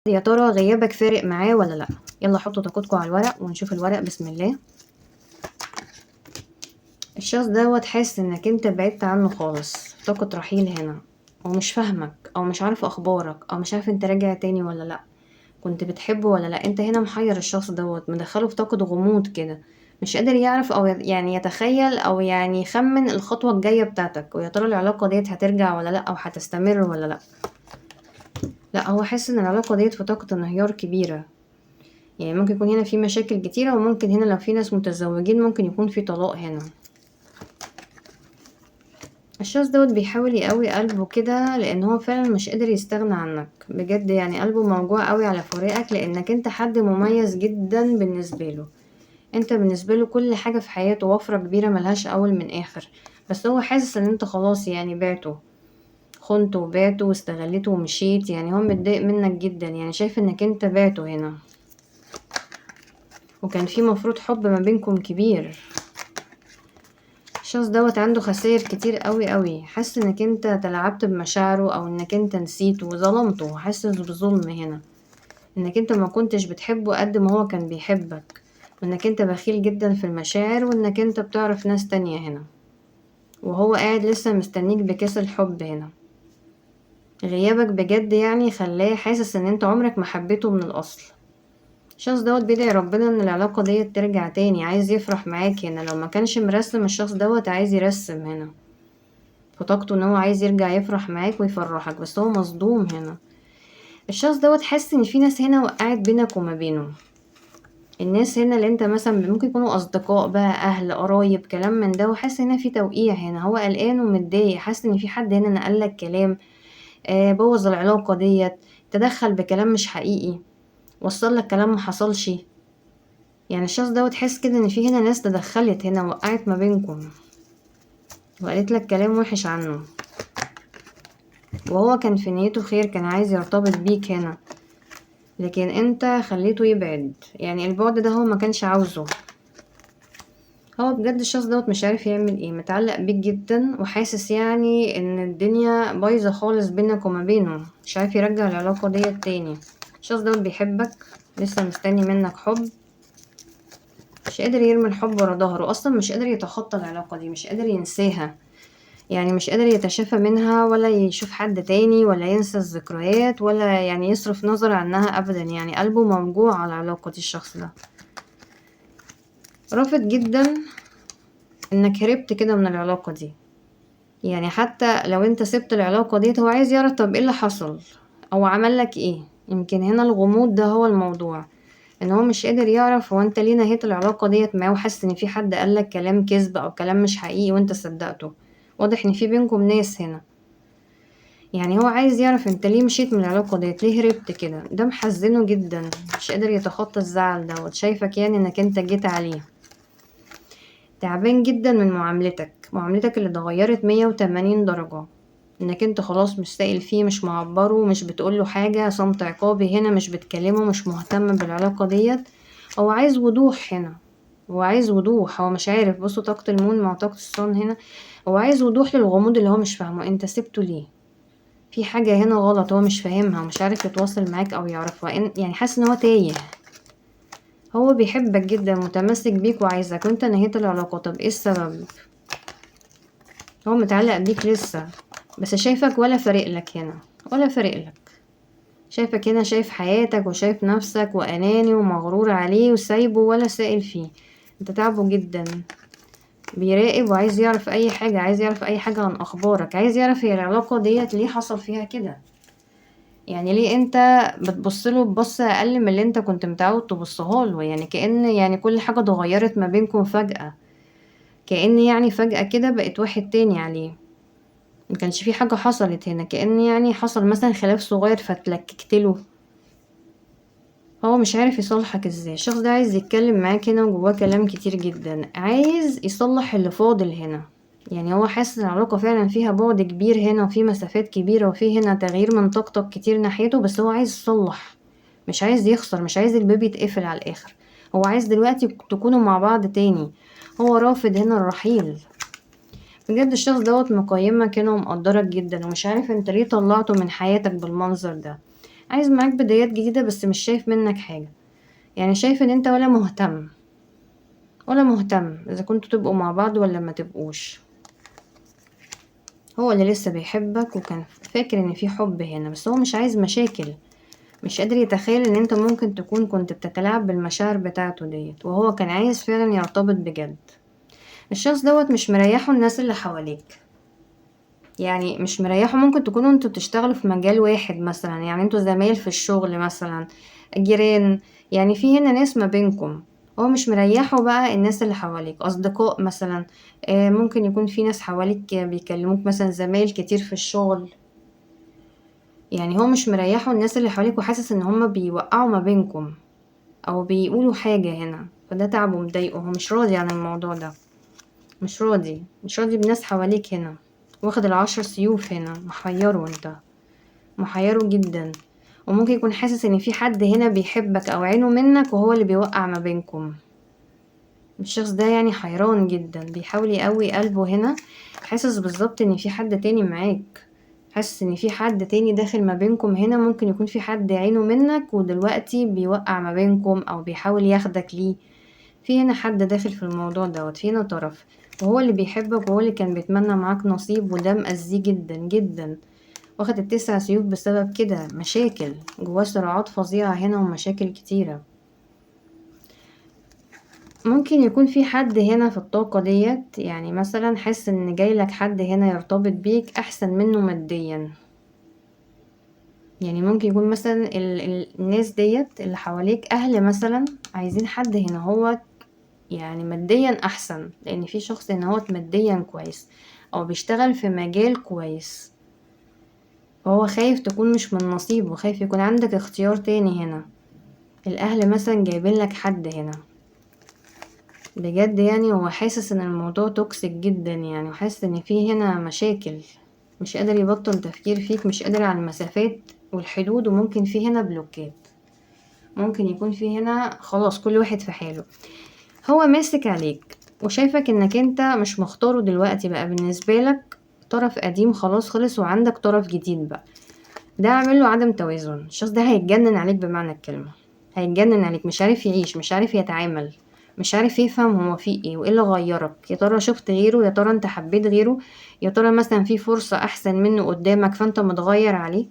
يا ترى غيابك فارق معاه ولا لأ؟ يلا حطوا طاقتكم على الورق ونشوف الورق. بسم الله. الشخص دوت حاسس انك انت بعدت عنه خالص، طاقة رحيل هنا، ومش فاهمك او مش عارف اخبارك او مش عارف انت راجع تاني ولا لأ، كنت بتحبه ولا لأ. انت هنا محير الشخص دوت، مدخله في طاقة غموض كده، مش قادر يعرف او يعني يتخيل او يعني يخمن الخطوة الجاية بتاعتك، ويا ترى العلاقة ديت هترجع ولا لأ او هتستمر ولا لأ. لأ، هو حاسس ان العلاقة ديت في طاقة انهيار كبيرة، يعني ممكن يكون هنا في مشاكل كتيرة، وممكن هنا لو في ناس متزوجين ممكن يكون في طلاق هنا. الشخص دوت بيحاول يقوي قلبه كده، لان هو فعلا مش قادر يستغنى عنك بجد، يعني قلبه موجوع قوي على فراقك، لانك انت حد مميز جدا بالنسبة له. انت بالنسبة له كل حاجة في حياته، وفرة كبيرة ملهاش اول من اخر. بس هو حاسس ان انت خلاص يعني بعته، خنته وبعته واستغلته ومشيت، يعني هو متضايق منك جدا، يعني شايف انك انت بعته هنا، وكان في مفروض حب ما بينكم كبير. الشخص دوت عنده خسائر كتير قوي قوي، حاسس انك انت تلاعبت بمشاعره او انك انت نسيته وظلمته، حاسس بظلم هنا، انك انت ما كنتش بتحبه قد ما هو كان بيحبك، وانك انت بخيل جدا في المشاعر، وانك انت بتعرف ناس تانية هنا، وهو قاعد لسه مستنيك بكاس الحب هنا. غيابك بجد يعني خلاه حاسس ان انت عمرك ما حبيته من الاصل. الشخص دوت بيدعي ربنا ان العلاقة ديت ترجع تاني، عايز يفرح معاك هنا، لو ما كانش مرسم الشخص دوت عايز يرسم هنا في طاقته، ان هو عايز يرجع يفرح معاك ويفرحك، بس هو مصدوم هنا. الشخص دوت حاسس ان في ناس هنا وقعت بينك وما بينه. الناس هنا اللي انت مثلا ممكن يكونوا اصدقاء بقى، اهل، قرايب، كلام من ده، وحاسس هنا في توقيع هنا، هو قلقان ومتضايق، حاسس ان في حد هنا نقلك كلام، بوظ العلاقة ديت، تدخل بكلام مش حقيقي، وصل لك كلام ما حصلش. يعني الشخص دوت حاسس كده ان في هنا ناس تدخلت هنا، وقعت ما بينكم، وقالت لك كلام وحش عنه، وهو كان في نيته خير، كان عايز يرتبط بيك هنا، لكن انت خليته يبعد، يعني البعد ده هو ما كانش عاوزه. هو بجد الشخص دوت مش عارف يعمل ايه، متعلق بيك جدا، وحاسس يعني ان الدنيا بايظة خالص بينك وما بينه، مش عارف يرجع العلاقة ديت تاني. الشخص دوت بيحبك، لسه مستني منك حب، مش قادر يرمي الحب ورا ظهره، اصلا مش قادر يتخطى العلاقة دي، مش قادر ينساها، يعني مش قادر يتشافى منها، ولا يشوف حد تاني، ولا ينسى الذكريات، ولا يعني يصرف نظر عنها ابدا، يعني قلبه موجوع على علاقة الشخص ده. رافض جدا انك هربت كده من العلاقة دي، يعني حتى لو انت سبت العلاقة دي هو عايز يعرف طب ايه اللي حصل او عمل لك ايه. يمكن هنا الغموض ده هو الموضوع، ان هو مش قادر يعرف هو انت ليه نهيت العلاقة ديت معاه، وحاسس ان في حد قالك كلام كذب او كلام مش حقيقي وانت صدقته. واضح ان في بينكم ناس هنا، يعني هو عايز يعرف انت ليه مشيت من العلاقة ديت، ليه هربت كده. ده محزنه جدا، مش قادر يتخطى الزعل دوت، شايفك يعني انك انت جيت عليه. تعبان جدا من معاملتك اللي اتغيرت 180 درجة، انك انت خلاص مش سائل فيه، مش معبره، مش بتقوله حاجة، صمت عقابي هنا، مش بتكلمه، مش مهتم بالعلاقة ديت. هو عايز وضوح هنا، هو عايز وضوح، هو مش عارف. بصوا طاقة المون مع طاقة الصن هنا، هو عايز وضوح للغموض اللي هو مش فاهمه، انت سبته ليه، في حاجة هنا غلط هو مش فاهمها، ومش عارف يتواصل معاك او يعرفها، يعني حاسس ان هو تايه. هو بيحبك جدا، متمسك بيك وعايزك، وانت نهيت العلاقة، طب ايه السبب؟ هو متعلق بيك لسه، بس شايفك ولا فارق لك هنا، ولا فارق لك. شايفك هنا، شايف حياتك وشايف نفسك، واناني ومغرور عليه وسايبه ولا سائل فيه. انت تعبه جدا، بيراقب وعايز يعرف اي حاجة، عايز يعرف اي حاجة عن اخبارك، عايز يعرف هي العلاقة ديت ليه حصل فيها كده، يعني ليه انت بتبصله ببصة اقل من اللي انت كنت متعود تبصها له، يعني كأن يعني كل حاجة اتغيرت ما بينكم فجأة، كأن يعني فجأة كده بقت واحد تاني عليه، ما كانش في حاجة حصلت هنا، كأن يعني حصل مثلا خلاف صغير فتلككت له. هو مش عارف يصلحك ازاي. الشخص ده عايز يتكلم معاك هنا، وجواه كلام كتير جدا، عايز يصلح اللي فاضل هنا، يعني هو حاسس ان العلاقة فعلا فيها بعد كبير هنا، وفي مسافات كبيرة، وفي هنا تغيير من طاقتك كتير ناحيته، بس هو عايز يصلح، مش عايز يخسر، مش عايز الباب يتقفل على الاخر. هو عايز دلوقتي تكونوا مع بعض تاني، هو رافض هنا الرحيل. بجد الشخص دوت مقيمك هنا ومقدرك جدا، ومش عارف انت ليه طلعته من حياتك بالمنظر ده. عايز معاك بدايات جديدة بس مش شايف منك حاجة، يعني شايف ان انت ولا مهتم ولا مهتم اذا كنتوا تبقوا مع بعض ولا ما تبقوش. هو اللي لسه بيحبك وكان فاكر ان في حب هنا، بس هو مش عايز مشاكل، مش قادر يتخيل ان انت ممكن تكون كنت بتتلاعب بالمشاعر بتاعته ديت، وهو كان عايز فعلا يرتبط بجد. الشخص دوت مش مريحه الناس اللي حواليك، يعني مش مريحه. ممكن تكونوا انتوا بتشتغلوا في مجال واحد مثلا، يعني انتوا زمايل في الشغل مثلا، جيران، يعني في هنا ناس ما بينكم. هو مش مريحه بقى الناس اللي حواليك، اصدقاء مثلا، ممكن يكون في ناس حواليك بيكلموك مثلا، زمايل كتير في الشغل. يعني هو مش مريحه الناس اللي حواليك، وحاسس ان هما بيوقعوا ما بينكم او بيقولوا حاجة هنا، فده تعبه مضايقه. هو مش راضي عن الموضوع ده، مش راضي بناس حواليك هنا، واخد ال10 سيوف هنا، محيره انت، محيره جدا. وممكن يكون حاسس ان في حد هنا بيحبك او عينه منك، وهو اللي بيوقع ما بينكم. الشخص ده يعني حيران جدا، بيحاول يقوي قلبه هنا، حاسس بالظبط ان في حد تاني معاك، حاسس ان في حد تاني داخل ما بينكم هنا. ممكن يكون في حد عينه منك ودلوقتي بيوقع ما بينكم او بيحاول ياخدك ليه. في هنا حد داخل في الموضوع دوت، في هنا طرف، وهو اللي بيحبك وهو اللي كان بيتمنى معاك نصيب، وده مأذيه جدا جدا. واخد ال9 سيوف بسبب كده، مشاكل جواه، صراعات فظيعة هنا ومشاكل كتيرة. ممكن يكون في حد هنا في الطاقة ديت، يعني مثلا حاسس ان جايلك حد هنا يرتبط بيك احسن منه ماديا. يعني ممكن يكون مثلا الناس ديت اللي حواليك اهل مثلا، عايزين حد هنا هو يعني ماديا احسن، لان في شخص هنا هو ماديا كويس او بيشتغل في مجال كويس، فهو خايف تكون مش من نصيبه، خايف يكون عندك اختيار تاني هنا. الاهل مثلا جايبين لك حد هنا بجد، يعني هو حاسس ان الموضوع توكسيك جدا، يعني وحاسس ان في هنا مشاكل، مش قادر يبطل تفكير فيك، مش قادر على المسافات والحدود. وممكن في هنا بلوكات، ممكن يكون في هنا خلاص كل واحد في حاله. هو ماسك عليك وشايفك انك انت مش مختاره دلوقتي، بقى بالنسبة لك طرف قديم خلاص خلص، وعندك طرف جديد بقى. ده عامل له عدم توازن. الشخص ده هيتجنن عليك بمعنى الكلمة، هيتجنن عليك، مش عارف يعيش، مش عارف يتعامل، مش عارف يفهم هو فيه ايه وايه اللي غيرك. يا ترى شفت غيره؟ يا ترى انت حبيت غيره؟ يا ترى مثلا في فرصة احسن منه قدامك فانت متغير عليه؟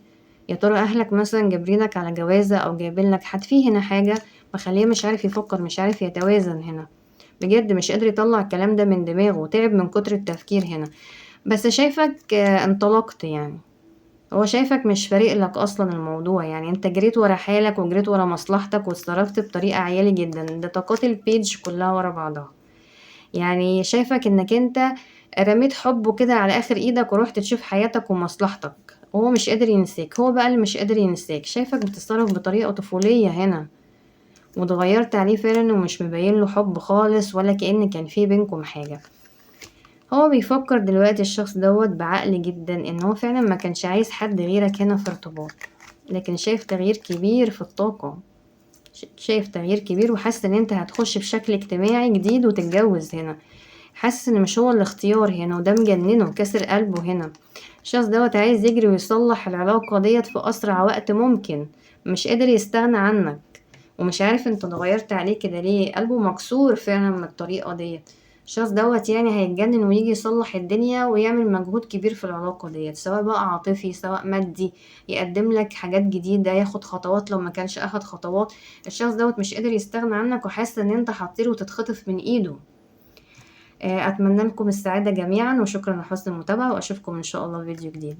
يا ترى اهلك مثلا جابرينك على جوازة او جايبين لك حد؟ فيه هنا حاجة مخليه مش عارف يفكر، مش عارف يتوازن هنا، بجد مش قادر يطلع الكلام ده من دماغه، تعب من كتر التفكير هنا. بس شايفك انطلقت، يعني هو شايفك مش فارق لك اصلا الموضوع، يعني انت جريت ورا حالك وجريت ورا مصلحتك واتصرفت بطريقة عيالي جدا. ده طاقات البيج كلها ورا بعضها، يعني شايفك انك انت رميت حبه كده على اخر ايدك ورحت تشوف حياتك ومصلحتك، وهو مش قادر ينساك، هو بقى اللي مش قادر ينساك. شايفك بتتصرف بطريقة طفولية هنا، واتغيرت عليه فعلا، ومش مبين له حب خالص ولا كأن كان في بينكم حاجة. هو بيفكر دلوقتي الشخص دوت بعقل جدا ان هو فعلا ما كانش عايز حد غيرك هنا في ارتباط، لكن شايف تغيير كبير في الطاقة، شايف تغيير كبير، وحاسس ان انت هتخش بشكل اجتماعي جديد وتتجوز هنا. حاسس ان مش هو الاختيار هنا، وده مجننه كسر قلبه هنا. الشخص دوت عايز يجري ويصلح العلاقة ديت في اسرع وقت ممكن، مش قادر يستغنى عنك، ومش عارف انت اتغيرت عليه كده ليه. قلبه مكسور فعلا من الطريقة ديت. الشخص دوت يعني هيتجنن ويجي يصلح الدنيا ويعمل مجهود كبير في العلاقة ديت، سواء بقى عاطفي سواء مادي، يقدم لك حاجات جديدة، ياخد خطوات لو ما كانش اخد خطوات. الشخص دوت مش قادر يستغنى عنك، وحاسس ان انت هتطير وتتخطف من ايده. اتمنى لكم السعادة جميعا، وشكرا لحسن المتابعة، واشوفكم ان شاء الله في فيديو جديد.